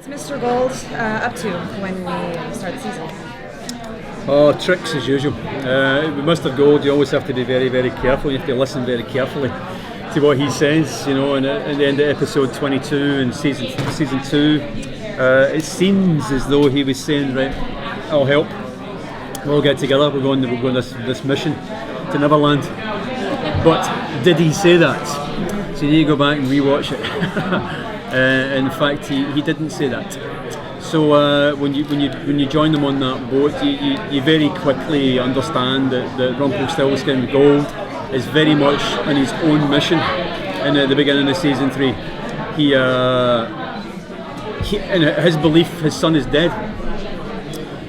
What's Mr. Gold up to when we start the season? Oh, tricks as usual. With Mr. Gold, you always have to be very, very careful. You have to listen very carefully to what he says. You know, and at the end of episode 22 in season 2, it seems as though he was saying, "Right, I'll help. We'll get together. We're going this mission to Neverland." But did he say that? So you need to go back and rewatch it. In fact, he didn't say that. So when you join them on that boat, you very quickly understand that Rumpelstiltskin Gold is very much on his own mission. In the beginning of season 3, he in his belief, his son is dead.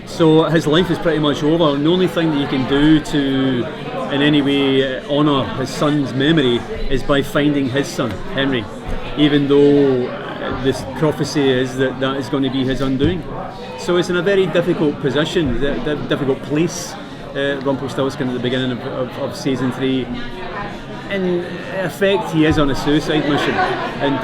So his life is pretty much over, and the only thing that you can do to in any way honour his son's memory is by finding his son, Henry, even though this prophecy is that is going to be his undoing. So it's in a very difficult position, difficult place, Rumpelstiltskin at the beginning of season 3. In effect, he is on a suicide mission, and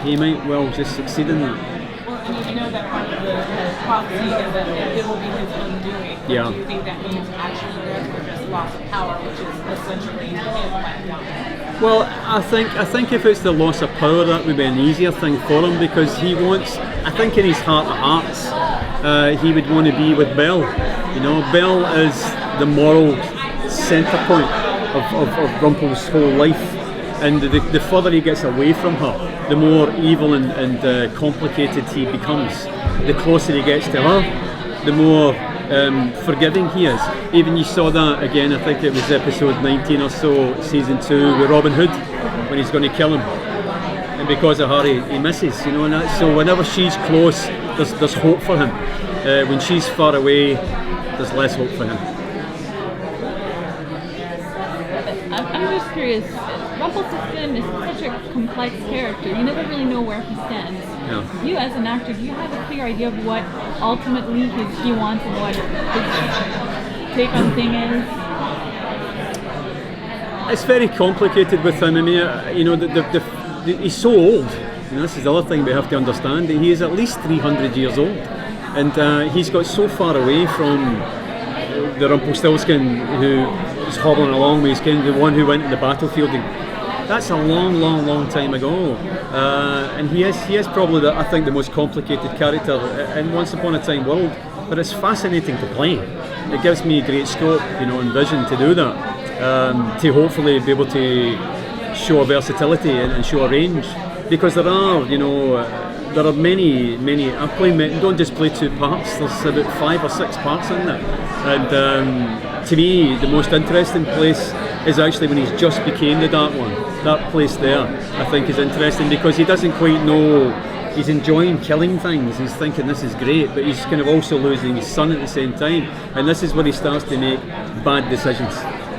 he might well just succeed in that. Well, you know that part of the prophecy is that it will be his undoing. Yeah. Do you think that means actually there or just loss of power, which is essentially his letdown? Well, I think if it's the loss of power, that would be an easier thing for him, because he wants, I think in his heart of hearts, he would want to be with Belle. You know, Belle is the moral centre point of Rumpel's whole life, and the further he gets away from her, the more evil and complicated he becomes. The closer he gets to her, the more forgiving he is. Even you saw that again, I think it was episode 19 or so, season 2, with Robin Hood, when he's going to kill him, and because of her he misses, you know. And so whenever she's close, there's hope for him. When she's far away, there's less hope for him. I'm just curious, Rumpelstiltskin is such a complex character, you never really know where he stands. Yeah. You as an actor, do you have a clear idea of what ultimately he wants and what his take on the thing is? It's very complicated with him. I mean, you know, he's so old. You know, this is the other thing we have to understand. He is at least 300 years old, and he's got so far away from the Rumpelstiltskin who is hobbling along with his king, the one who went to the battlefield. That's a long time ago, and he is probably I think the most complicated character in Once Upon a Time world. But it's fascinating to play. It gives me great scope, you know, and vision to do that, to hopefully be able to show a versatility and show a range, because there are many. Don't just play 2 parts. There's about 5 or 6 parts in there, and to me, the most interesting place is actually when he's just became the Dark One. That place there, I think, is interesting because he doesn't quite know. He's enjoying killing things. He's thinking this is great, but he's kind of also losing his son at the same time. And this is where he starts to make bad decisions.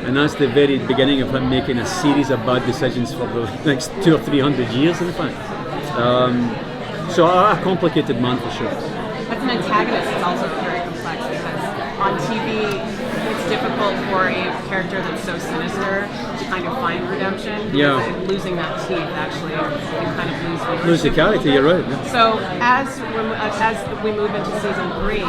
And that's the very beginning of him making a series of bad decisions for the next 200 or 300 years, in fact. So a complicated man for sure. As an antagonist, it's also very complex because on TV, it's difficult for a character that's so sinister to kind of find redemption. Yeah. Losing that teeth actually can kind of lose the character. You're right. Yeah. So as we move into season 3,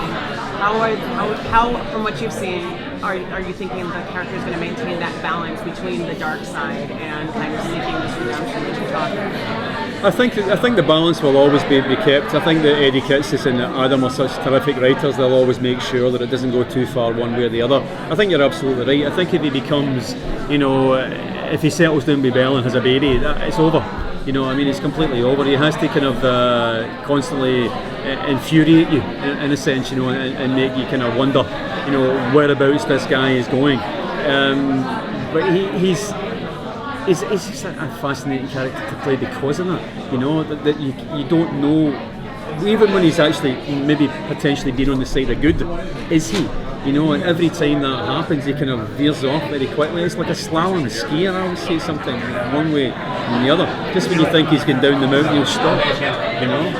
how from what you've seen, are you thinking the character is going to maintain that balance between the dark side and kind of seeking this redemption that you're talking about? I think the balance will always be kept. I think that Eddie Kitsis and Adam are such terrific writers, they'll always make sure that it doesn't go too far one way or the other. I think you're absolutely right. I think if he becomes, you know, if he settles down with Belle and has a baby, it's over. You know, I mean, it's completely over. He has to kind of constantly infuriate you, in a sense, you know, and make you kind of wonder, you know, whereabouts this guy is going. But he's just a fascinating character to play because of that. You know, that you don't know, even when he's actually maybe potentially been on the side of good, is he? You know, and every time that happens, he kind of veers off very quickly. It's like a slalom skier. I always say something one way and the other. Just when you think he's going down the mountain, he'll stop. You know,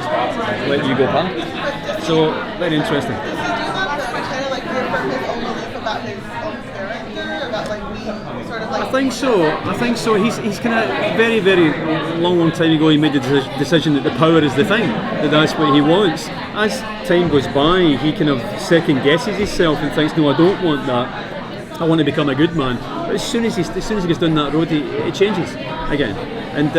let you go past. So very interesting. Does he do that to kind of like reaffirm his own belief about his own character, about like being sort of I think so. He's kind of very long time ago. He made the decision that the power is the thing. That's what he wants. As time goes by, he kind of second guesses himself and thinks, no, I don't want that. I want to become a good man. But as soon as he gets down that road, it changes again. And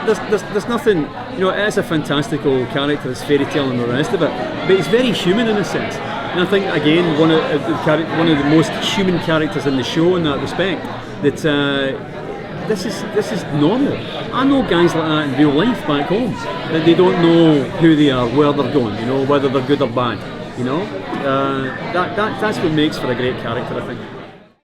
there's nothing. It is a fantastical character, it's fairy tale and the rest of it. But he's very human in a sense. And I think again one of the most human characters in the show in that respect. That this is normal. I know guys like that in real life back home. That they don't know who they are, where they're going. Whether they're good or bad. That's what makes for a great character, I think.